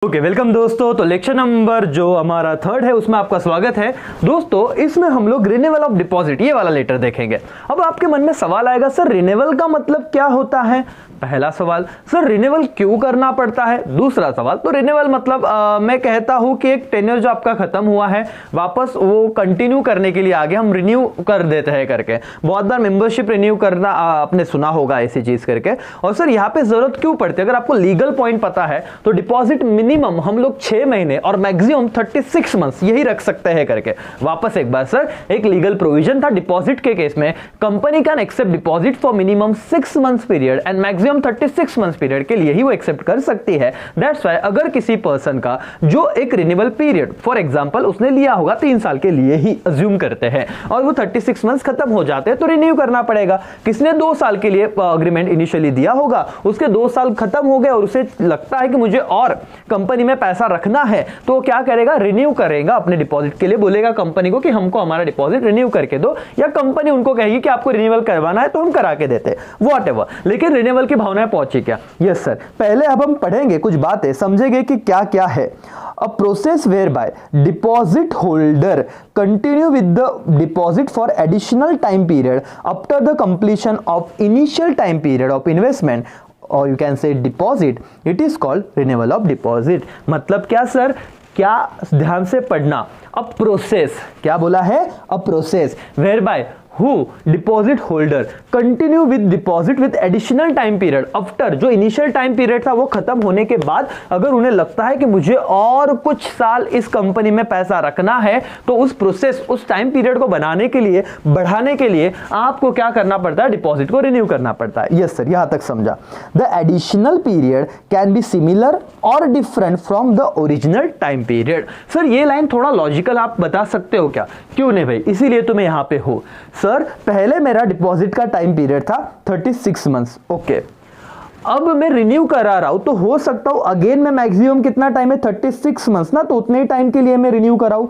Okay welcome दोस्तों। तो lecture number जो हमारा 3rd है उसमें आपका स्वागत है। दोस्तों इसमें हम लोग रिन्यूअल ऑफ डिपॉजिट ये वाला लेटर देखेंगे। अब आपके मन में सवाल आएगा, सर रिन्यूअल का मतलब क्या होता है? पहला सवाल, सर रिन्यूअल क्यों करना पड़ता है? दूसरा सवाल, तो रिन्यूअल मतलब मैं कहता हूं कि एक टेन्योर जो आपका खत्म हुआ है वापस वो कंटिन्यू करने के लिए आगे हम रिन्यू कर देते हैं करके। बहुत बार मेंबरशिप रिन्यू करना आपने सुना होगा ऐसी चीज करके। और सर यहाँ पे जरूरत क्यों पड़ती है? अगर आपको लीगल पॉइंट पता है तो डिपॉजिट मिनिमम हम लोग 6 महीने और मैक्सिमम 36 मंथ्स यही रख सकते हैं करके। वापस एक बार सर, एक लीगल प्रोविजन था डिपॉजिट के केस में, company can accept deposit for minimum 6 months period and maximum 36 months period के लिए ही वो एक्सेप्ट कर सकती है। दैट्स व्हाई अगर किसी पर्सन का जो एक रिन्यूअल पीरियड फॉर एग्जांपल उसने लिया होगा 3 साल के लिए ही अज्यूम करते हैं और वो 36 मंथ्स खत्म हो जाते हैं तो रिन्यू करना पड़ेगा। किसने 2 साल के लिए अग्रीमेंट इनिशियली दिया होगा, उसके 2 साल खत्म हो गए और उसे लगता है कि मुझे और कंपनी में पैसा रखना है तो वो क्या करेगा? रिन्यू करेगा अपने डिपॉजिट के लिए, बोलेगा कंपनी को कि हमको हमारा डिपॉजिट रिन्यू करके दो, या कंपनी उनको कहेगी कि आपको रिन्यूअल करवाना है तो हम करा के देते, व्हाटएवर। लेकिन रिन्यूअल की भावनाएं पहुंची क्या? यस सर, पहले अब हम पढ़ेंगे कुछ बातें, समझेंगे कि क्या क्या है। A process whereby deposit holder continue with the deposit for additional time period after the completion of initial time period of investment और you can say deposit, it is called renewal of deposit. मतलब क्या sir? क्या ध्यान से पढ़ना। A process, क्या बोला है? A process whereby who deposit holder continue with deposit with additional time period after, जो इनिशियल टाइम पीरियड था वो खत्म होने के बाद अगर उन्हें लगता है कि मुझे और कुछ साल इस कंपनी में पैसा रखना है तो उस प्रोसेस, उस टाइम पीरियड को बनाने के लिए, बढ़ाने के लिए आपको क्या करना पड़ता है? डिपॉजिट को रिन्यू करना पड़ता है। यस सर, यहां तक समझा। The additional period can be similar और different from the original time period. Sir ये लाइन थोड़ा लॉजिकल आप बता सकते हो क्या? क्यों नहीं भाई, इसीलिए तो मैं यहां पे हूं। सर पहले मेरा डिपॉजिट का टाइम पीरियड था 36 मंथ्स, ओके। अब मैं रिन्यू करा रहा हूं तो हो सकता हूं अगेन मैं मैक्सिमम कितना टाइम है? 36 मंथ्स ना, तो उतने ही टाइम के लिए मैं रिन्यू कराऊं,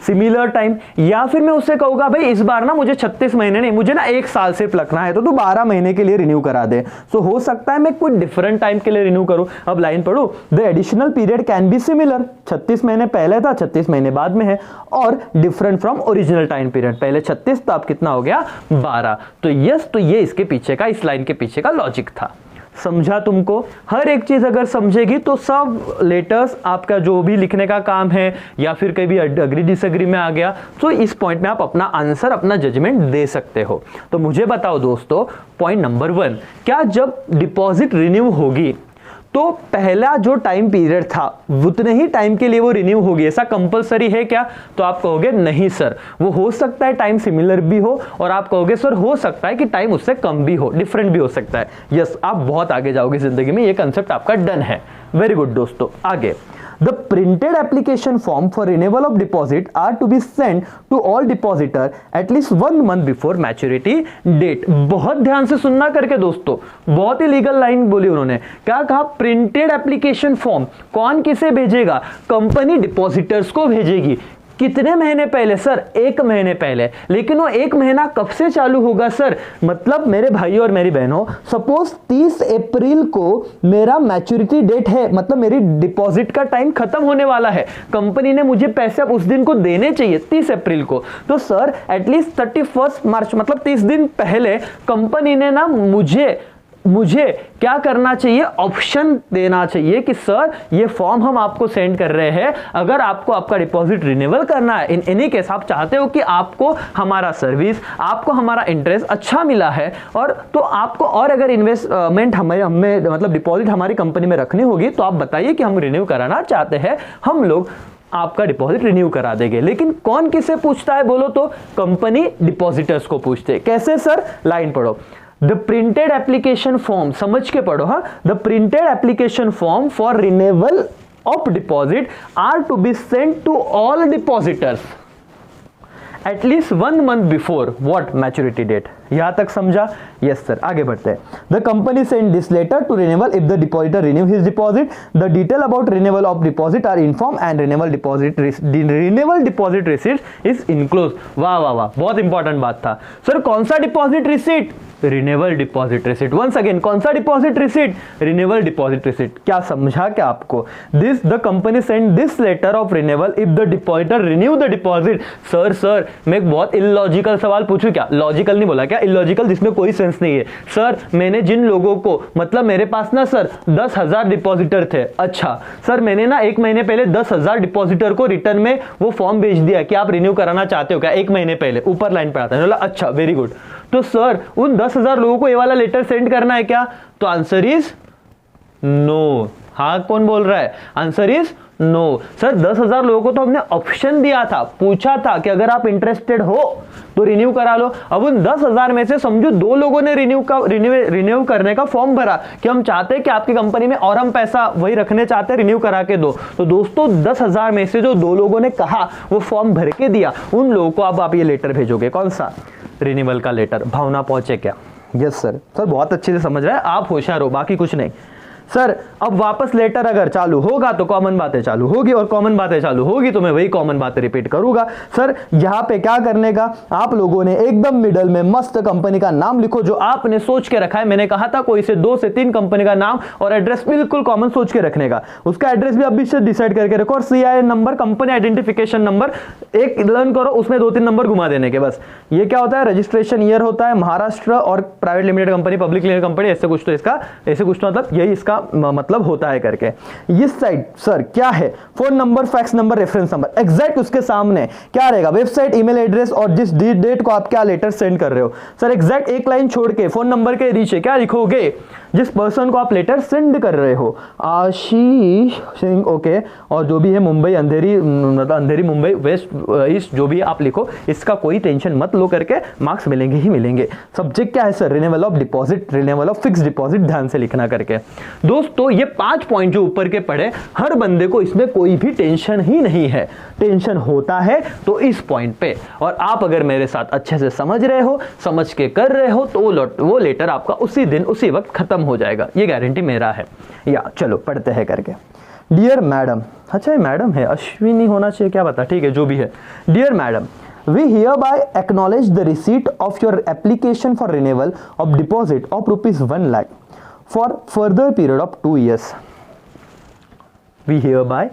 सिमिलर टाइम। या फिर मैं उससे कहूंगा भाई इस बार ना मुझे 36 महीने नहीं, मुझे ना 1 साल सिर्फ रखना है तो तू 12 महीने के लिए रिन्यू करा दे। सो हो सकता है मैं कोई डिफरेंट टाइम के लिए रिन्यू करूं। अब लाइन पढ़ो, the additional period can be similar, 36 महीने पहले था, 36 महीने बाद में है, और different from original time period, पहले 36 तो अब कितना हो गया? 12। तो यस, तो ये इसके पीछे का, इस लाइन के पीछे का लॉजिक था। समझा तुमको? हर एक चीज अगर समझेगी तो सब लेटर्स आपका जो भी लिखने का काम है या फिर कभी अग्री डिसएग्री में आ गया तो इस पॉइंट में आप अपना आंसर, अपना जजमेंट दे सकते हो। तो मुझे बताओ दोस्तों, पॉइंट नंबर 1, क्या जब डिपॉजिट रिन्यू होगी तो पहला जो टाइम पीरियड था उतने ही टाइम के लिए वो रिन्यू होगी, ऐसा कंपलसरी है क्या? तो आप कहोगे नहीं सर, वो हो सकता है टाइम सिमिलर भी हो, और आप कहोगे सर हो सकता है कि टाइम उससे कम भी हो, डिफरेंट भी हो सकता है। यस, आप बहुत आगे जाओगे जिंदगी में, ये कंसेप्ट आपका डन है। वेरी गुड दोस्तों, आगे। The printed application form for renewal of deposit are to be sent to all depositor at least 1 month before maturity date। बहुत ध्यान से सुनना करके दोस्तों, बहुत ही लीगल लाइन बोली उन्होंने। क्या कहा? प्रिंटेड एप्लीकेशन फॉर्म कौन किसे भेजेगा? कंपनी डिपॉजिटर्स को भेजेगी। कितने महीने पहले? सर 1 महीने पहले। लेकिन वो 1 महीना कब से चालू होगा सर? मतलब मेरे भाई और मेरी बहनों, सपोज 30 अप्रैल को मेरा मैच्योरिटी डेट है, मतलब मेरी डिपॉजिट का टाइम खत्म होने वाला है, कंपनी ने मुझे पैसे अब उस दिन को देने चाहिए 30 अप्रैल को, तो सर एटलीस्ट 31 मार्च मतलब 30 दिन पहले कंपनी ने ना मुझे क्या करना चाहिए? ऑप्शन देना चाहिए कि सर ये फॉर्म हम आपको सेंड कर रहे हैं, अगर आपको आपका डिपॉजिट रिन्यूअल करना है, इन एनी केस आप चाहते हो कि आपको हमारा सर्विस, आपको हमारा इंटरेस्ट अच्छा मिला है, और तो आपको और अगर इन्वेस्टमेंट हमें मतलब डिपॉजिट हमारी कंपनी में रखनी होगी तो आप बताइए कि हम रिन्यू कराना चाहते हैं, हम लोग आपका डिपॉजिट रिन्यू करा देंगे। लेकिन कौन किसे पूछता है बोलो तो? कंपनी डिपॉजिटर्स को पूछते। कैसे सर? लाइन पढ़ो। The printed application form, समझ के पढ़ो हाँ। The printed application form for renewal of deposit are to be sent to all depositors at least 1 month before what maturity date। यहां तक समझा? यस सर, आगे बढ़ते हैं। The company send this letter to renewal if the depositor renew his deposit। The detail about renewal of deposit are informed and renewal deposit receipt is enclosed। वाह वाह वाह, बहुत इंपॉर्टेंट बात था। सर कौन सा deposit receipt? Renewable deposit receipt. Once again कौन सा deposit receipt? Renewable deposit receipt. क्या समझा क्या आपको? This the company send this letter of renewal if the depositor renew the deposit. Sir मैं एक बहुत इलॉजिकल सवाल पूछूं क्या? लॉजिकल नहीं बोला क्या? इलॉजिकल जिसमें कोई सेंस नहीं है। सर मैंने जिन लोगों को, मतलब मेरे पास ना सर 10,000 डिपॉजिटर थे। अच्छा सर मैंने ना 1 महीने पहले 10,000 डिपॉजिटर को रिटर्न में वो फॉर्म भेज दिया कि आप रिन्यू कराना चाहते हो क्या? 1 महीने पहले ऊपर लाइन पे आता है। बोला अच्छा वेरी गुड। तो सर उन 10,000 लोगों को ये वाला लेटर सेंड करना है क्या? तो आंसर इज नो। हाँ कौन बोल रहा है? Answer is no. सर 10,000 लोगों को तो हमने ऑप्शन दिया था, पूछा था कि अगर आप इंटरेस्टेड हो तो रिन्यू करा लो। अब उन 10,000 में से समझो 2 लोगों ने रिन्यू करने का फॉर्म भरा कि हम चाहते हैं कि आपकी कंपनी में और हम पैसा वही रखने चाहते हैं, रिन्यू करा के दो। तो दोस्तों 10,000 में से जो 2 लोगों ने कहा वो फॉर्म भर के दिया, उन लोगों को अब आप ये लेटर भेजोगे। कौन सा? रिन्यूअल का लेटर। भावना पहुंचे क्या? Yes sir. सर बहुत अच्छे से समझ रहा है, आप होशियार हो, बाकी कुछ नहीं। सर अब वापस लेटर अगर चालू होगा तो कॉमन बातें चालू होगी, और कॉमन बातें चालू होगी तो मैं वही कॉमन बातें रिपीट करूंगा। सर यहां पे क्या करने का, आप लोगों ने एकदम मिडल में मस्त कंपनी का नाम लिखो जो आपने सोच के रखा है। मैंने कहा था कोई से 2 से 3 कंपनी का नाम और एड्रेस बिल्कुल कॉमन सोच के रखने का। उसका एड्रेस भी अभी से डिसाइड करके रखो, और CIN number, company identification number एक लर्न करो, उसमें 2-3 नंबर घुमा देने के बस। ये क्या होता है? रजिस्ट्रेशन ईयर होता है, महाराष्ट्र और private limited company, public limited company, ऐसे कुछ तो इसका, ऐसे कुछ तो मतलब यही इसका मतलब होता है करके। इस साइड सर क्या है? Phone number, fax number, reference number. Exact उसके सामने क्या रहेगा? वेबसाइट, ईमेल एड्रेस और जिस डेट को आप क्या लेटर सेंड कर रहे हो। सर एग्जैक्ट एक लाइन छोड़ के फोन नंबर के नीचे क्या लिखोगे? जिस पर्सन को आप लेटर सेंड कर रहे हो, आशीष सिंह, ओके, और जो भी है मुंबई, अंधेरी, मतलब अंधेरी मुंबई वेस्ट ईस्ट, जो भी आप लिखो, इसका कोई टेंशन मत लो करके, मार्क्स मिलेंगे ही मिलेंगे। सब्जेक्ट क्या है sir? Renewal of deposit, renewal of fix deposit, ध्यान से लिखना करके। दोस्तों ये 5 पॉइंट जो ऊपर के पढ़े, हर बंदे को इसमें कोई भी टेंशन ही नहीं है। टेंशन होता है तो इस पॉइंट पे, और आप अगर मेरे साथ अच्छे से समझ रहे हो, समझ के कर रहे हो, तो वो लेटर आपका उसी दिन उसी वक्त खत्म हो जाएगा, ये गारंटी मेरा है। या चलो पढ़ते हैं करके। डियर मैडम, अच्छा ये मैडम है, अश्विनी होना चाहिए, क्या पता, ठीक है जो भी है। Dear madam, we hereby acknowledge the receipt of your application for renewal of deposit of ₹1 lakh for further period of 2 years. We hereby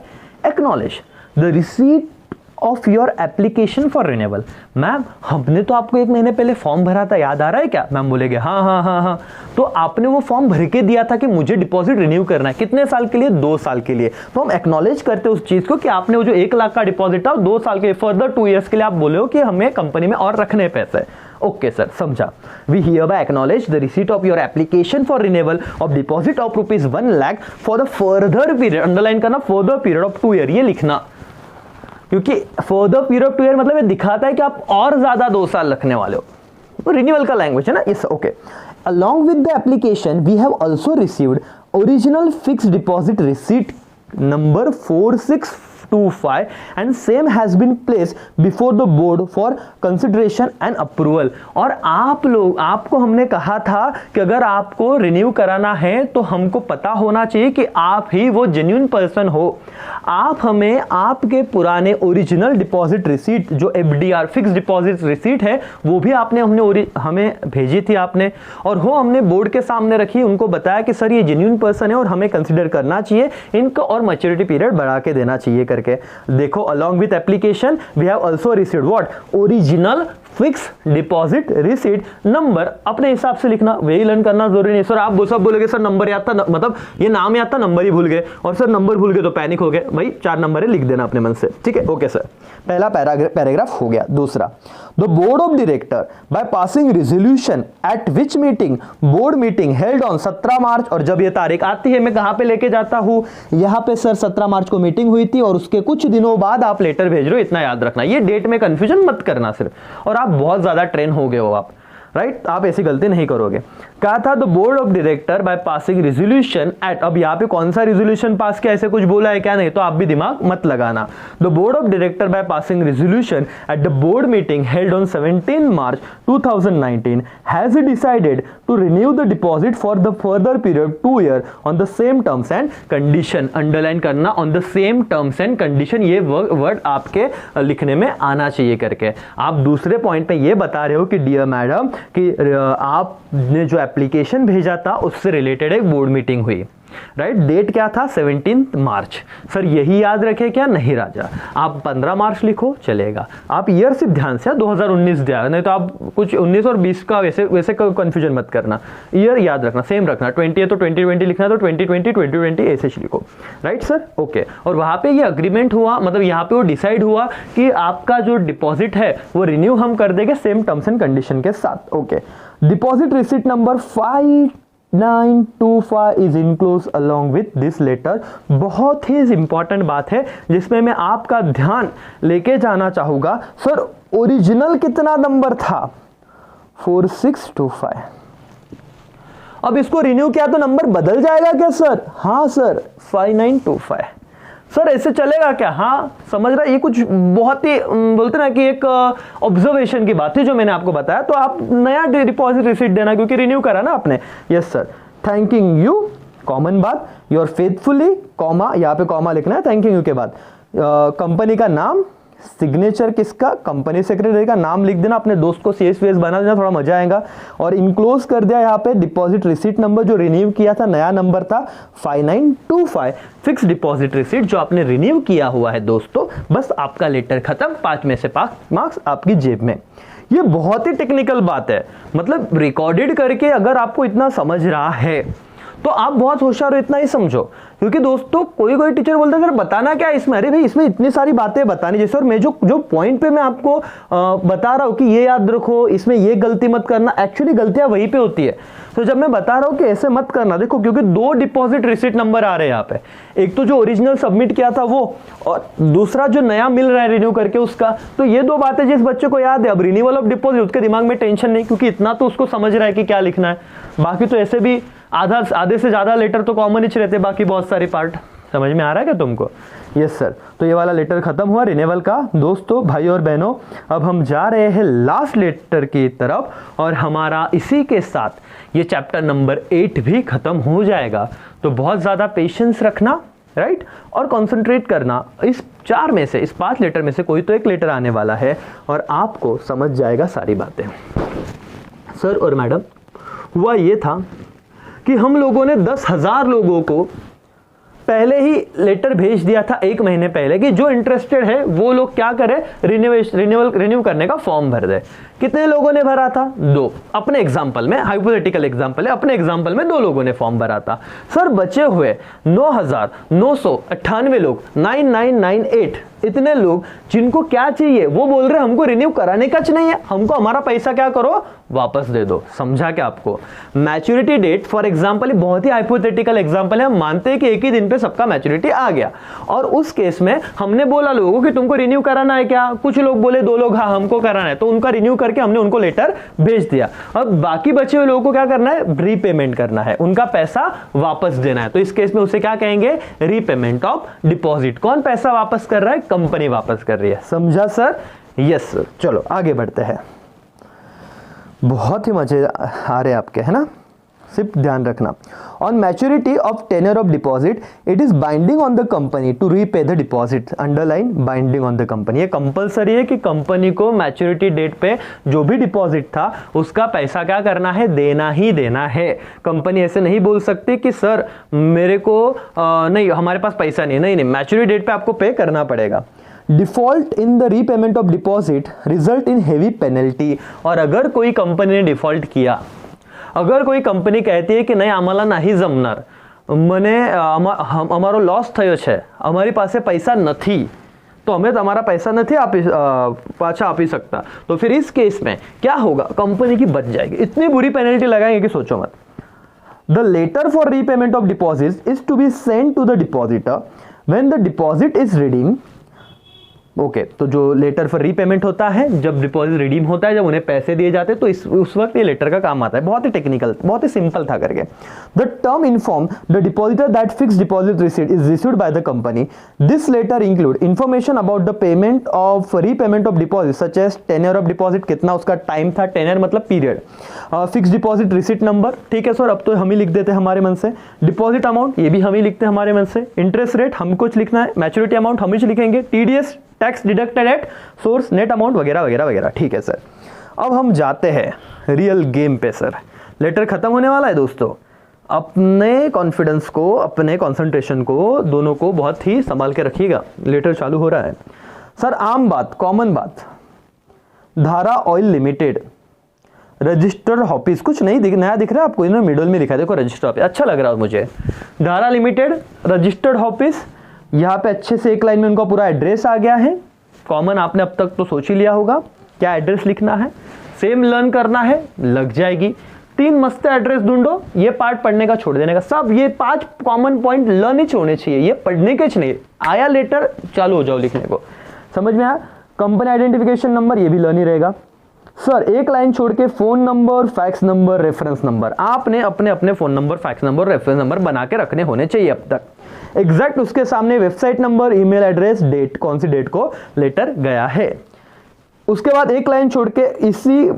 acknowledge the receipt of your application for renewal. Ma'am हमने तो आपको 1 महीने पहले form भरा था, याद आ रहा है क्या? मैम बोलेगे हाँ। तो आपने वो फॉर्म भर के दिया था कि मुझे डिपॉजिट रिन्यू करना है, कितने साल के लिए? 2 साल के लिए। तो हम एक्नॉलेज करते हैं उस चीज को कि आपने वो जो 1 लाख का डिपॉजिट था 2 साल के, फर्दर 2 ईयर्स के लिए आप बोले हो कि हमें कंपनी में और रखने पैसे। ओके सर, समझा। We hereby acknowledge the receipt of your application for renewal of deposit of ₹1 lakh for the further period, underline करना, फर्दर पीरियड ऑफ 2 ईयर, ये लिखना, क्योंकि फर्दर पीरियड ऑफ 2 ईयर मतलब ये दिखाता है कि आप और ज्यादा 2 साल रखने वाले हो। रिन्यूअल का लैंग्वेज है ना इस। Okay, along with the application we have also received original fixed deposit receipt number 4625 and same has been placed before the board for consideration and approval। और आपको हमने कहा था कि अगर आपको रिन्यू कराना है तो हमको पता होना चाहिए कि आप ही वो जेन्युइन पर्सन हो। आप हमें आपके पुराने ओरिजिनल डिपॉजिट रिसीट, जो FDR फिक्स डिपॉजिट रिसीट है, वो भी आपने हमें भेजी थी आपने, और वो हमने बोर्ड के सामने रखी, उनको बताया कि सर ये जेन्युइन पर्सन है और हमें कंसिडर करना चाहिए इनको, और मैच्योरिटी पीरियड बढ़ा के देना चाहिए करके। देखो, along with application we have also received what? Original fix deposit receipt number. अपने हिसाब से लिखना, वही लर्न करना जरूरी नहीं। सर आप सब बोलोगे सर नंबर याद था, मतलब ये नाम याद था, नंबर ही भूल गए, और सर नंबर भूल गए तो पैनिक हो गए। भाई 4 नंबर है, लिख देना अपने मन से, ठीक है? ओके सर, पहला पैराग्राफ हो गया। दूसरा, the board of director by passing resolution eight which meeting, board meeting held on 17 मार्च, और जब ये तारीख आती है मैं कहां पे लेके जाता हूं? यहां पे सर 17 मार्च को मीटिंग हुई थी और उसके कुछ दिनों बाद आप लेटर भेज रहे हो, इतना याद रखना। ये डेट में कंफ्यूजन मत करना सिर्फ, और आप बहुत ज्यादा ट्रेन हो गए हो आप, राइट? आप ऐसी गलती नहीं करोगे। कहा था the board of director by passing resolution at, अब यहाँ पे कौन सा रेजोल्यूशन पास किया, ऐसे कुछ बोला है क्या? नहीं, तो आप भी दिमाग मत लगाना। The board of director by passing resolution at the board meeting held on 17 March 2019 has decided to renew the deposit for the further period 2 year on the same terms and condition. Underline करना, on the same terms and condition, ये word आपके लिखने में आना चाहिए करके। आप दूसरे पॉइंट पे ये बता रहे हो कि डियर मैडम कि आपने जो एप्लीकेशन भेजा था उससे रिलेटेड एक बोर्ड मीटिंग हुई, राइट। डेट क्या था? 17 मार्च। सर यही याद रखे क्या? नहीं राजा, आप 15 मार्च लिखो चलेगा। आप ईयर सिर्फ ध्यान से 2019 दिया, नहीं तो आप कुछ 19 और 20 का वैसे कंफ्यूजन मत करना। ईयर याद रखना, सेम रखना। 20 है तो 2020 लिखना, तो 2020 ऐसे लिखो, राइट सर। ओके, और वहां पे ये अग्रीमेंट हुआ, मतलब यहाँ पे वो डिसाइड हुआ कि आपका जो डिपॉजिट है वो रिन्यू हम कर देंगे सेम टर्म्स एंड कंडीशन के साथ। Okay, deposit receipt number 5925 is enclose along with this letter. बहुत ही इंपॉर्टेंट बात है जिसमें मैं आपका ध्यान लेके जाना चाहूंगा। सर ओरिजिनल कितना नंबर था? 4625। अब इसको रिन्यू किया तो नंबर बदल जाएगा क्या सर? हाँ सर, 5925। सर ऐसे चलेगा क्या? हाँ समझ रहा है, ये कुछ बहुत ही बोलते ना कि एक ऑब्जर्वेशन की बात है जो मैंने आपको बताया। तो आप नया डिपॉजिट रिसीट देना क्योंकि रिन्यू करा ना आपने। Yes sir, thanking you, common बात, योर फेथफुली, कॉमा, यहाँ पे कॉमा लिखना है थैंकिंग यू के बाद। कंपनी का नाम, सिग्नेचर किसका? कंपनी सेक्रेटरी का नाम लिख देना, अपने दोस्त को CSVS बना देना, थोड़ा मजा आएगा। और इनक्लोज कर दिया यहाँ पे डिपॉजिट रिसीट नंबर जो रिन्यू किया था, नया नंबर था 5925, फिक्स डिपॉजिट रिसीट जो आपने रिन्यू किया हुआ है दोस्तों। बस आपका लेटर खत्म, 5 में से 5 मार्क्स आपकी जेब में। ये बहुत ही टेक्निकल बात है, मतलब रिकॉर्डेड करके अगर आपको इतना समझ रहा है तो आप बहुत होशियार हो, इतना ही समझो। क्योंकि दोस्तों कोई टीचर बोलता है सर बताना क्या है इसमें? अरे भाई इसमें इतनी सारी बातें बतानी जैसे, और मैं जो पॉइंट पे मैं आपको बता रहा हूं कि ये याद रखो, इसमें ये गलती मत करना, एक्चुअली गलतियां वहीं पे होती है। तो जब मैं बता रहा हूं कि ऐसे मत करना, देखो क्योंकि 2 डिपॉजिट रिसीट नंबर आ रहे हैं यहाँ पे, एक तो जो ओरिजिनल सबमिट किया था वो, और दूसरा जो नया मिल रहा है रिन्यू करके उसका। तो ये 2 बातें जिस बच्चे को याद है, अब रिन्यूअल ऑफ डिपॉजिट उसके दिमाग में टेंशन नहीं, क्योंकि इतना तो उसको समझ रहा है कि क्या लिखना है। बाकी तो ऐसे भी आधे से ज्यादा लेटर तो कॉमन ही रहते, बाकी बहुत सारे पार्ट। समझ में आ रहा है क्या तुमको? Yes sir. तो ये वाला लेटर खत्म हुआ रिन्यूअल का। दोस्तों, भाई और बहनों, अब हम जा रहे हैं लास्ट लेटर की तरफ, और हमारा इसी के साथ ये चैप्टर नंबर 8 भी खत्म हो जाएगा। तो बहुत ज्यादा पेशेंस रखना, राइट, और कंसंट्रेट करना। इस 4 में से, इस 5 लेटर में से कोई तो एक लेटर आने वाला है और आपको समझ जाएगा सारी बातें। सर और मैडम, हुआ ये था कि हम लोगों ने 10,000 लोगों को पहले ही लेटर भेज दिया था 1 महीने पहले कि जो इंटरेस्टेड है वो लोग क्या करें, रिन्यू करने का फॉर्म भर दे। कितने लोगों ने भरा था? 2। अपने एग्जाम्पल में, हाइपोथेटिकल एग्जाम्पल है, अपने एग्जाम्पल में 2 लोगों ने फॉर्म भरा था। सर बचे हुए 9,998 लोग, 9998, इतने लोग जिनको क्या चाहिए, वो बोल रहे हमको रिन्यू कराने का नहीं है, हमको हमारा पैसा क्या करो, वापस दे दो। समझा क्या आपको? मैच्योरिटी डेट फॉर एग्जाम्पल, बहुत ही हाइपोथेटिकल एग्जाम्पल है, हम मानते हैं कि एक ही दिन पे सबका मैच्योरिटी आ गया, और उस केस में हमने बोला लोगों को कि तुमको रिन्यू कराना है क्या? कुछ लोग बोले, 2 लोग हाँ हमको कराना है, तो उनका रिन्यू करके हमने उनको लेटर भेज दिया। अब बाकी बचे हुए लोगों को क्या करना है? रीपेमेंट करना है, उनका पैसा वापस देना है। तो इस केस में उसे क्या कहेंगे? Repayment of deposit. कौन पैसा वापस कर रहा है? कंपनी वापस कर रही है। समझा सर? Yes sir. चलो आगे बढ़ते हैं। बहुत ही मजे आ रहे आपके, है ना? सिर्फ ध्यान रखना। On maturity of tenure of deposit, it is binding on the company to repay the deposit. Underline, binding on the company. ये कंपलसरी है कि कंपनी को मैच्योरिटी डेट पे जो भी डिपॉजिट था उसका पैसा क्या करना है? देना ही देना है। कंपनी ऐसे नहीं बोल सकती कि सर मेरे को नहीं, हमारे पास पैसा नहीं। नहीं, मैच्योरिटी डेट पे आपको पे करना पड़ेगा। Default in the repayment of deposit result in heavy penalty. और अगर कोई कंपनी ने डिफॉल्ट किया, अगर कोई कंपनी कहती है कि नहीं आम्हाला नहीं जमणार, મને અમારો લોસ થયો છે, અમારી પાસે પૈસા નથી, तो हमें हमारा पैसा नहीं पाछा आपी सकता, तो फिर इस केस में क्या होगा? कंपनी की बच जाएगी। इतनी बुरी पेनल्टी लगाएंगे कि सोचो मत। The letter for repayment of deposit is to be send to the depositor when the deposit is redeem. Okay, तो जो लेटर फॉर रीपेमेंट होता है, जब डिपॉजिट रिडीम होता है, जब उन्हें पैसे दिए जाते हैं, तो उस वक्त ये लेटर का काम आता है। बहुत ही टेक्निकल, बहुत ही सिंपल था करके। The term inform the depositor that fix deposit receipt is received by the company. This letter include information about the payment of repayment of deposit such as tenure of deposit, कितना उसका time था, tenure मतलब period, fix deposit receipt number, ठीक है sir, अब तो हम ही लिख देते हैं हमारे मन से, डिपॉजिट अमाउंट ये भी हम ही लिखते हैं हमारे मन से, इंटरेस्ट रेट हम कुछ लिखना है, मैच्योरिटी अमाउंट हम ही लिखेंगे, TDS tax deducted at source, net amount वगैरह वगैरह वगैरह, ठीक है सर। अब हम जाते हैं रियल गेम पे सर। लेटर खत्म होने वाला है दोस्तों, अपने कॉन्फिडेंस को, अपने कंसंट्रेशन को, दोनों को बहुत ही संभाल के रखिएगा। लेटर चालू हो रहा है सर। आम बात, कॉमन बात, धारा ऑयल लिमिटेड, रजिस्टर्ड ऑफिस, कुछ नहीं नया दिख रहा है आपको, इन्होंने मिडल में लिखा है, देखो रजिस्टर्ड ऑफिस, अच्छा लग रहा है मुझे। धारा लिमिटेड, रजिस्टर्ड ऑफिस, यहाँ पे अच्छे से एक लाइन में उनका पूरा एड्रेस आ गया है। कॉमन आपने अब तक तो सोच ही लिया होगा क्या एड्रेस लिखना है, सेम लर्न करना है, लग जाएगी। 3 मस्त एड्रेस ढूंढो, ये पार्ट पढ़ने का छोड़ देने का, सब ये 5 कॉमन पॉइंट लर्न ही होने चाहिए, ये पढ़ने के नहीं। आया लेटर, चालू हो जाओ लिखने को, समझ में आया। कंपनी आइडेंटिफिकेशन नंबर, ये भी लर्न ही रहेगा सर। एक लाइन छोड़ के phone number, fax number, reference number, आपने अपने अपने phone number, fax number, reference number बना के रखने होने चाहिए अब तक। एग्जैक्ट उसके सामने website number, email address, date, कौन सी डेट को लेटर गया है। उसके बाद एक लाइन छोड़ के इसी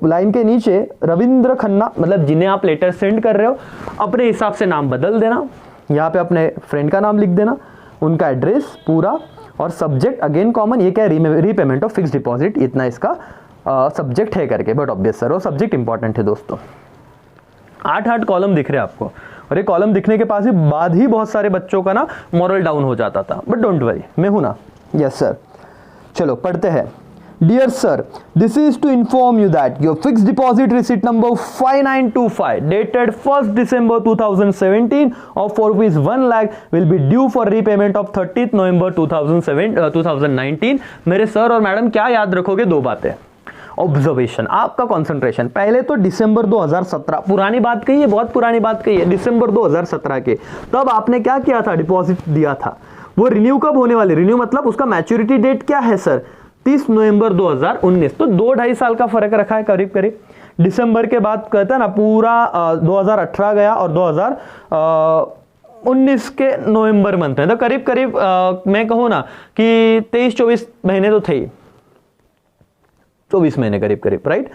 लाइन के नीचे रविंद्र खन्ना, मतलब जिन्हें आप लेटर सेंड कर रहे हो, अपने हिसाब से नाम बदल देना, यहाँ पे अपने फ्रेंड का नाम लिख देना, उनका एड्रेस पूरा, और सब्जेक्ट अगेन कॉमन, ये क्या है, रीपेमेंट ऑफ फिक्स डिपॉजिट, इतना इसका सब्जेक्ट है करके, बट ऑब्वियस सर वो सब्जेक्ट इंपॉर्टेंट है दोस्तों। 8 कॉलम दिख रहे हैं आपको, और ये कॉलम दिखने के पास ही बाद ही बहुत सारे बच्चों का ना मॉरल डाउन हो जाता था, बट डोंट वरी, मैं हूं ना। यस सर, चलो पढ़ते हैं। Dear sir, this is to inform you that your fix deposit receipt number 5925 dated 1st December 2017 of ₹1 lakh will be due for repayment of 30th November 2019। मेरे sir और madam क्या याद रखोगे, 2 बातें। ऑब्जर्वेशन, आपका कंसंट्रेशन, पहले तो दिसंबर 2017, पुरानी बात कही है, बहुत पुरानी बात कही है, दिसंबर 2017 के, तब आपने क्या किया था, डिपॉजिट दिया था। वो रिन्यू कब होने वाले, रिन्यू मतलब उसका मैच्योरिटी डेट क्या है सर, 30 नवंबर 2019, तो 2-2.5 साल का फर्क रखा है करीब करीब। दिसंबर के बाद कहता है ना पूरा 2018 गया, और 2019 के नवंबर मंथ में, तो करीब करीब मैं कहूँ ना कि 23-24 महीने तो थे ही, 24 महीने करीब करीब, राइट।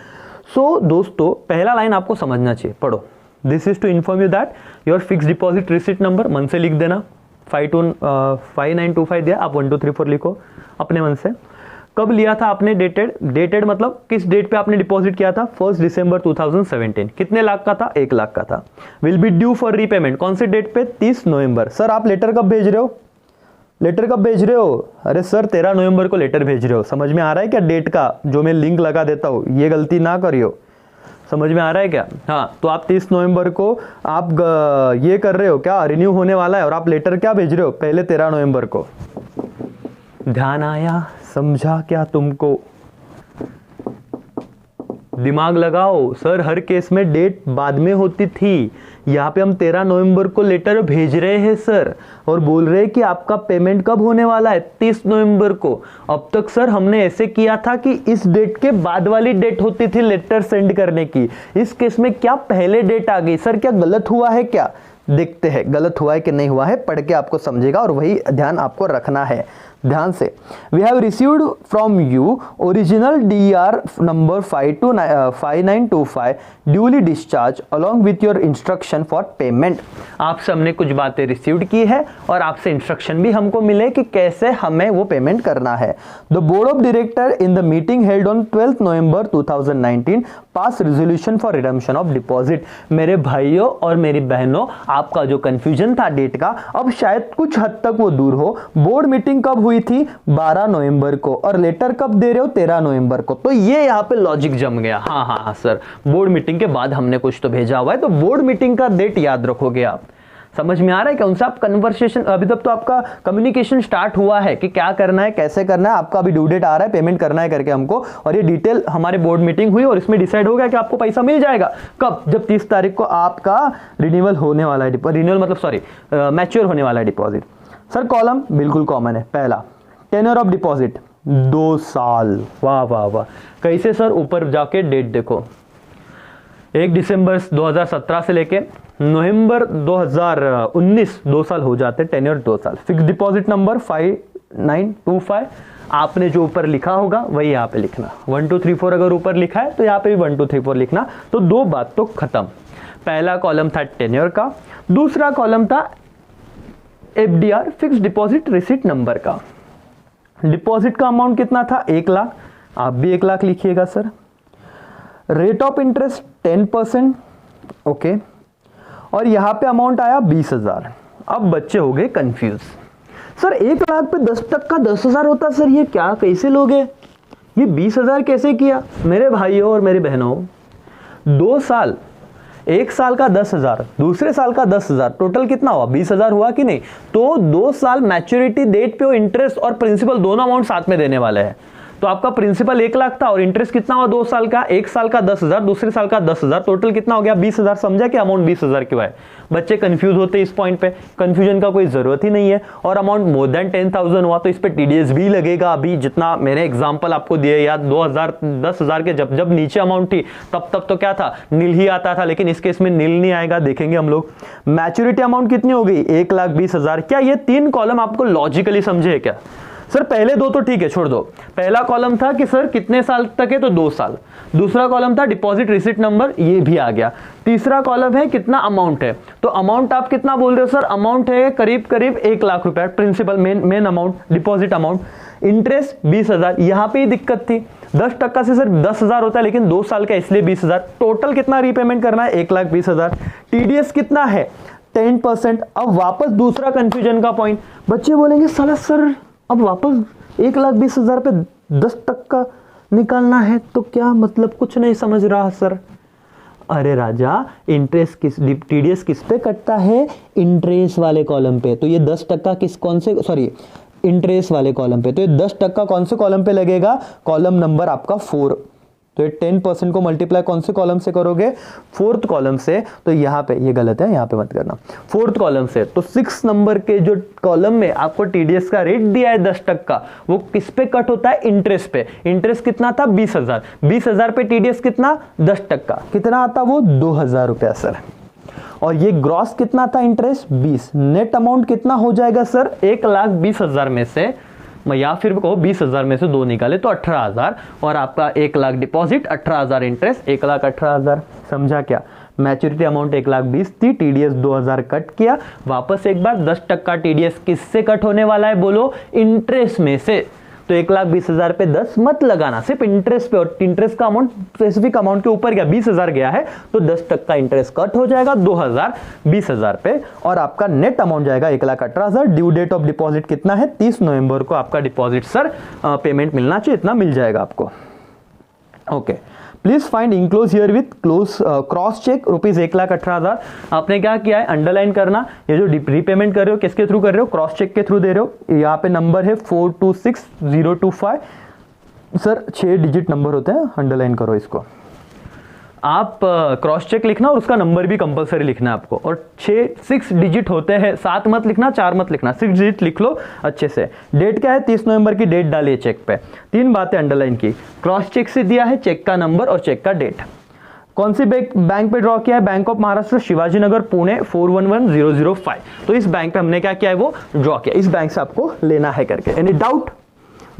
सो दोस्तों पहला लाइन आपको समझना चाहिए, पढ़ो। This is to inform you that your fix deposit receipt number, मन से लिख देना, 5925 दिया, आप 1 2 3 4 लिखो अपने मन से। कब लिया था आपने, डेटेड मतलब किस डेट पे आपने डिपॉजिट किया था, 1st December 2017। कितने लाख का था, 1 लाख का था। Will be due for repayment, कौन से डेट पे, 30 नवंबर। सर आप लेटर कब भेज रहे हो, लेटर कब भेज रहे हो, अरे सर 13 नवंबर को लेटर भेज रहे हो। समझ में आ रहा है क्या डेट का, जो मैं लिंक लगा देता हूँ, ये गलती ना करियो, समझ में आ रहा है क्या। हाँ, तो आप 30 नवंबर को आप ये कर रहे हो क्या, रिन्यू होने वाला है, और आप लेटर क्या भेज रहे हो, पहले 13 नवंबर को। ध्यान आया, समझा क्या तुमको, दिमाग लगाओ सर, हर केस में डेट बाद में होती थी, यहाँ पे हम 13 नवंबर को लेटर भेज रहे हैं सर, और बोल रहे हैं कि आपका पेमेंट कब होने वाला है, 30 नवंबर को। अब तक सर हमने ऐसे किया था कि इस डेट के बाद वाली डेट होती थी लेटर सेंड करने की, इस केस में क्या पहले डेट आ गई सर, क्या गलत हुआ है क्या, देखते हैं गलत हुआ है कि नहीं हुआ है, पढ़ के आपको समझेगा, और वही ध्यान आपको रखना है ध्यान से। We have received from you original DER number 5925 duly discharge along with your instruction for payment. आपसे हमने कुछ बातें रिसीव्ड की है, और आपसे इंस्ट्रक्शन भी हमको मिले कि कैसे हमें वो पेमेंट करना है। The board of director in the meeting held on 12th November 2019 pass resolution for redemption of deposit. मेरे भाइयों और मेरी बहनों, आपका जो कंफ्यूजन था डेट का, अब शायद कुछ हद तक वो दूर हो। बोर्ड मीटिंग कब हुई थी, 12 नवंबर को, और लेटर कब दे रहे हो, 13 नवंबर को, तो ये यहाँ पे लॉजिक जम गया। हाँ हाँ हाँ सर, बोर्ड मीटिंग के बाद हमने कुछ तो भेजा हुआ है, तो बोर्ड मीटिंग का डेट याद रखोगे आप। समझ में आ रहा है क्या, उनसे आप कन्वर्सेशन, अभी तक तो आपका कम्युनिकेशन स्टार्ट हुआ है कि क्या करना है, कैसे करना है, आपका अभी ड्यू डेट आ रहा है, पेमेंट करना है करके हमको, और ये डिटेल हमारे बोर्ड मीटिंग हुई, और इसमें डिसाइड हो गया कि आपको पैसा मिल जाएगा कब, जब 30 तारीख को आपका रिन्यूअल होने वाला है, रिन्यूअल मतलब सॉरी मैच्योर होने वाला है डिपॉजिट। सर कॉलम बिल्कुल कॉमन है, पहला टेन्योर ऑफ डिपॉजिट 2 साल, वाह वाह वाह। कैसे सर, ऊपर जाके डेट देखो, 1 दिसंबर 2017 से लेके नवंबर 2019, 2 साल हो जाते, टेन्योर 2 साल। फिक्स डिपॉजिट नंबर 5925, आपने जो ऊपर लिखा होगा वही यहाँ पे लिखना, 1 2 3 4 अगर ऊपर लिखा है तो यहाँ पे भी 1 2 3 4 लिखना। तो 2 बात तो खत्म। पहला कॉलम था टेन्योर का, दूसरा कॉलम था FDR fix deposit receipt number का। डिपॉजिट का अमाउंट कितना था, 1 लाख। आप भी 1 लाख लिखिएगा sir. Rate of interest 10%, okay, और यहां पे अमाउंट आया 20,000। अब बच्चे हो गए कंफ्यूज, सर 1 लाख पे 10% 10,000 होता सर, ये क्या कैसे लोगे, ये 20,000 कैसे किया? मेरे भाइयों और मेरी बहनों, 2 साल, 1 साल का 10,000, दूसरे साल का 10,000, टोटल कितना हुआ? 20,000 हुआ कि नहीं? तो 2 साल मैच्योरिटी डेट पे वो इंटरेस्ट और प्रिंसिपल दोनों अमाउंट साथ में देने वाले हैं। तो आपका प्रिंसिपल 1 लाख था और इंटरेस्ट कितना हुआ 2 साल का? 1 साल का 10,000, दूसरे साल का 10,000, टोटल कितना हो गया? 20,000। समझा कि अमाउंट 20,000 क्यों है? बच्चे कंफ्यूज होते इस पॉइंट पे, कंफ्यूजन का कोई जरूरत ही नहीं है। और अमाउंट मोर देन 10,000 हुआ तो इस पे टीडीएस भी लगेगा। अभी जितना मैंने एग्जांपल आपको दिए या 2,000 10,000 के जब नीचे अमाउंट थी तब तो क्या था? नील ही आता था, लेकिन इस केस में नील नहीं आएगा, देखेंगे हम लोग। मैच्योरिटी अमाउंट कितनी हो गई? 1,20,000। क्या ये 3 कॉलम आपको लॉजिकली समझे है क्या? सर पहले 2 तो ठीक है, छोड़ दो। पहला कॉलम था कि सर कितने साल तक है, तो 2 साल। दूसरा कॉलम था डिपॉजिट रिसिट नंबर, ये भी आ गया। तीसरा कॉलम है कितना अमाउंट है, तो अमाउंट आप कितना बोल रहे हो सर? अमाउंट है करीब करीब 1 लाख रुपए, principal main amount, deposit amount. Interest 20,000, यहां पे ही दिक्कत थी, 10% से सर 10,000 होता है, लेकिन 2 साल का इसलिए 20,000। टोटल कितना रीपेमेंट करना है? 1,20,000। टीडीएस कितना है? 10%। अब वापस दूसरा कंफ्यूजन का पॉइंट, बच्चे बोलेंगे साला सर अब वापस 1,20,000 पे 10% निकालना है, तो क्या मतलब? कुछ नहीं समझ रहा सर। अरे राजा, इंटरेस्ट किस, टीडीएस किस पे कटता है? इंटरेस्ट वाले कॉलम पे। तो ये 10% कौन से, सॉरी, इंटरेस्ट वाले कॉलम पे। तो ये 10% कौन से कॉलम पे लगेगा? कॉलम नंबर आपका 4। तो ये 10% को मल्टीप्लाई कौन से कॉलम से करोगे? 4th कॉलम से। तो यहाँ पे ये गलत है, यहाँ पे मत करना, 4th कॉलम से। तो 6 नंबर के जो कॉलम में आपको टीडीएस का रेट दिया है 10%, वो किस पे कट होता है? इंटरेस्ट पे। इंटरेस्ट कितना था? 20,000। 20,000 पे टीडीएस कितना? 10%। कितना आता वो? 2,000 रुपया सर। और ये ग्रॉस कितना था? इंटरेस्ट 20। नेट अमाउंट कितना हो जाएगा सर? 1,20,000 में से, या फिर कहो 20,000 में से 2 निकाले तो 18,000, और आपका 1 लाख डिपॉजिट, 18,000 इंटरेस्ट, 1,18,000। समझा क्या? मैच्योरिटी अमाउंट 1,20,000 थी, टीडीएस 2,000 कट किया। वापस एक बार 10% टीडीएस किससे कट होने वाला है बोलो? इंटरेस्ट में से। तो 1,20,000 पे 10 मत लगाना, सिर्फ इंटरेस्ट पे, और इंटरेस्ट का अमाउंट स्पेसिफिक अमाउंट के ऊपर गया, 20,000 गया है, तो 10% इंटरेस्ट कट हो जाएगा 2,000 20,000 पे, और आपका नेट अमाउंट जाएगा 1,18,000। ड्यू डेट ऑफ डिपॉजिट कितना है? 30 नवंबर को आपका डिपॉजिट सर पेमेंट मिलना चाहिए, इतना मिल जाएगा आपको। Okay, please find enclose herewith close cross cheque rupees 1,18,000। आपने क्या किया है? अंडरलाइन करना, ये जो रीपेमेंट कर रहे हो किसके थ्रू कर रहे हो? क्रॉस चेक के थ्रू दे रहे हो। यहाँ पे नंबर है 426025 सर, 6 डिजिट नंबर होते हैं, अंडरलाइन करो इसको। आप क्रॉस चेक लिखना और उसका नंबर भी कंपलसरी लिखना है आपको, और 6 डिजिट होते हैं, 7 मत लिखना, 4 मत लिखना, 6 डिजिट लिख लो अच्छे से। डेट क्या है? 30 नवंबर की डेट डालिए चेक पे। 3 बातें अंडरलाइन की, क्रॉस चेक से दिया है, चेक का नंबर और चेक का डेट। कौन सी बैंक पे ड्रॉ किया है? Bank of Maharashtra, Shivaji Nagar, Pune 411005। तो इस बैंक पे हमने क्या किया है? वो ड्रॉ किया, इस बैंक से आपको लेना है करके। Any doubt?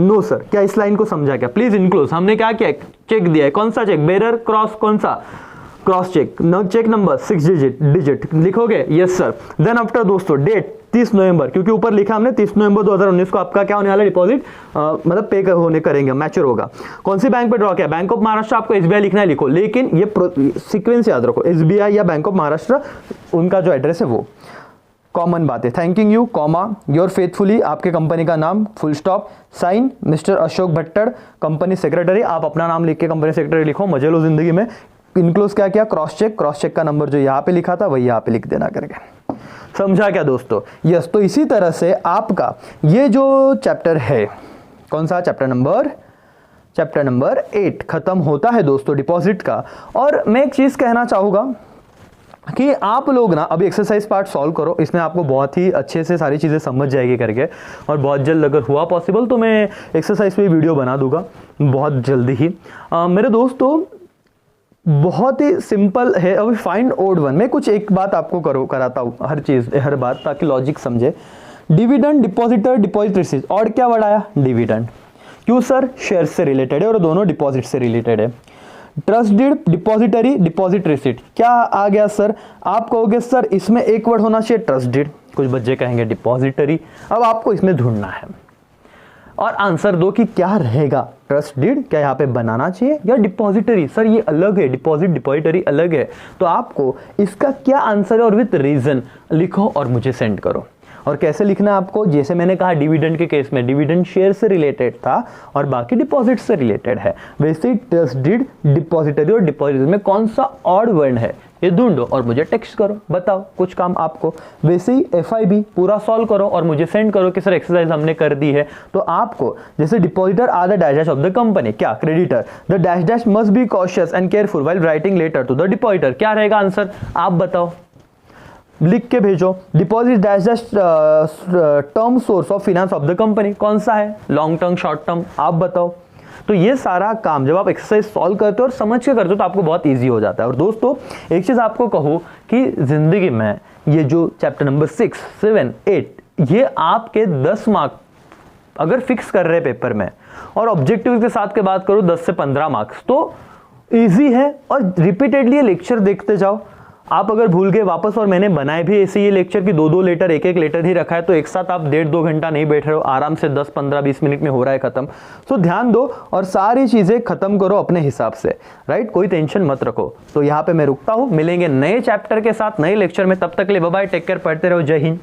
No sir. क्या इस लाइन को समझा क्या? Please enclose. हमने क्या किया? चेक दिया है, कौन सा चेक? बेरर क्रॉस, कौन सा? Cross cheque. Cheque number 6 digit लिखोगे? Yes sir. देन आफ्टर दोस्तों डेट 30 नवंबर, क्योंकि ऊपर लिखा हमने 30 नवंबर 2019 को आपका क्या होने वाला? डिपॉजिट मतलब पे होने करेंगे, मैच्योर होगा। कौन सी बैंक पे ड्रॉ किया? Bank of Maharashtra. आपको एसबीआई लिखना है, लिखो, लेकिन ये सीक्वेंस याद रखो, एसबीआई या बैंक ऑफ महाराष्ट्र, उनका जो एड्रेस है वो। कॉमन बात है, thanking you, comma, your faithfully, आपके कंपनी का नाम, full stop, sign mister Ashok Bhattad, company secretary. आप अपना नाम लिख के कंपनी सेक्रेटरी लिखो, मजे लो जिंदगी में। इनक्लोज क्या किया? क्रॉस चेक का नंबर जो यहाँ पे लिखा था वही यहाँ पे लिख देना करके। समझा क्या दोस्तों? यस। तो इसी तरह से आपका ये जो चैप्टर है, कौन सा? चैप्टर नंबर 8 खत्म होता है दोस्तों डिपॉजिट का। और मैं एक चीज कहना चाहूंगा कि आप लोग ना अभी एक्सरसाइज पार्ट सॉल्व करो, इसमें आपको बहुत ही अच्छे से सारी चीज़ें समझ जाएगी करके, और बहुत जल्द अगर हुआ पॉसिबल तो मैं एक्सरसाइज पे वीडियो बना दूंगा बहुत जल्दी ही। मेरे दोस्तों बहुत ही सिंपल है। अभी फाइंड ओड वन में कुछ एक बात आपको कराता हूँ, हर बात, ताकि लॉजिक समझे। डिविडेंड, डिपॉजिटर, डिपॉजिट रिसीट, और क्या वर्ड आया? डिविडेंड। क्यों सर? शेयर से रिलेटेड है और दोनों डिपॉजिट से रिलेटेड है। Trust deed, depository, deposit receipt, क्या आ गया सर? आप कहोगे सर इसमें एक वर्ड होना चाहिए ट्रस्ट डीड, कुछ बच्चे कहेंगे डिपॉजिटरी। अब आपको इसमें ढूंढना है और आंसर दो कि क्या रहेगा। ट्रस्ट डीड क्या यहाँ पे बनाना चाहिए या डिपॉजिटरी? सर ये अलग है, डिपॉजिट डिपॉजिटरी अलग है। तो आपको इसका क्या आंसर है और विथ रीजन लिखो और मुझे सेंड करो। और कैसे लिखना है आपको? जैसे मैंने कहा डिविडेंड के केस में डिविडेंड शेयर से रिलेटेड था और बाकी डिपॉजिट से रिलेटेड है, वैसे ही ट्रस्ट डीड डिपॉजिटरी और डिपॉजिट में कौन सा ऑड वर्ड है ये ढूंढो और मुझे टेक्स्ट करो, बताओ कुछ काम आपको। वैसे ही FIB पूरा सॉल्व करो और मुझे सेंड करो कि सर एक्सरसाइज हमने कर दी है। तो आपको जैसे depositor are the dash dash of the company, क्या creditor, the dash dash must be cautious and careful while writing letter to the depositor, क्या रहेगा आंसर आप बताओ, लिख के भेजो। Deposit dash dash term source of finance of the company, कौन सा है, लॉन्ग टर्म शॉर्ट टर्म, आप बताओ। तो ये सारा काम जब आप एक्सरसाइज सॉल्व करते हो और समझ के करते हो तो आपको बहुत इजी हो जाता है। और दोस्तों एक चीज आपको कहूँ कि जिंदगी में ये जो चैप्टर नंबर 6, 7, 8 ये आपके 10 मार्क अगर फिक्स कर रहे हैं पेपर में और ऑब्जेक्टिव के साथ के बात करो 10 से 15 मार्क्स, तो इजी है। और रिपीटेडली ये लेक्चर देखते जाओ। आप अगर भूल गए वापस, और मैंने बनाए भी ऐसे ये लेक्चर की 2-2 लेटर, एक लेटर ही रखा है, तो एक साथ आप 1.5-2 घंटा नहीं बैठ रहे हो, आराम से 10, 15, 20 मिनट में हो रहा है खत्म। तो ध्यान दो और सारी चीजें खत्म करो अपने हिसाब से, राइट, कोई टेंशन मत रखो। तो यहाँ पे मैं रुकता हूँ, मिलेंगे नए चैप्टर के साथ नए लेक्चर में, तब तक के लिए बाय बाय, टेक केयर, पढ़ते रहो, जय हिंद।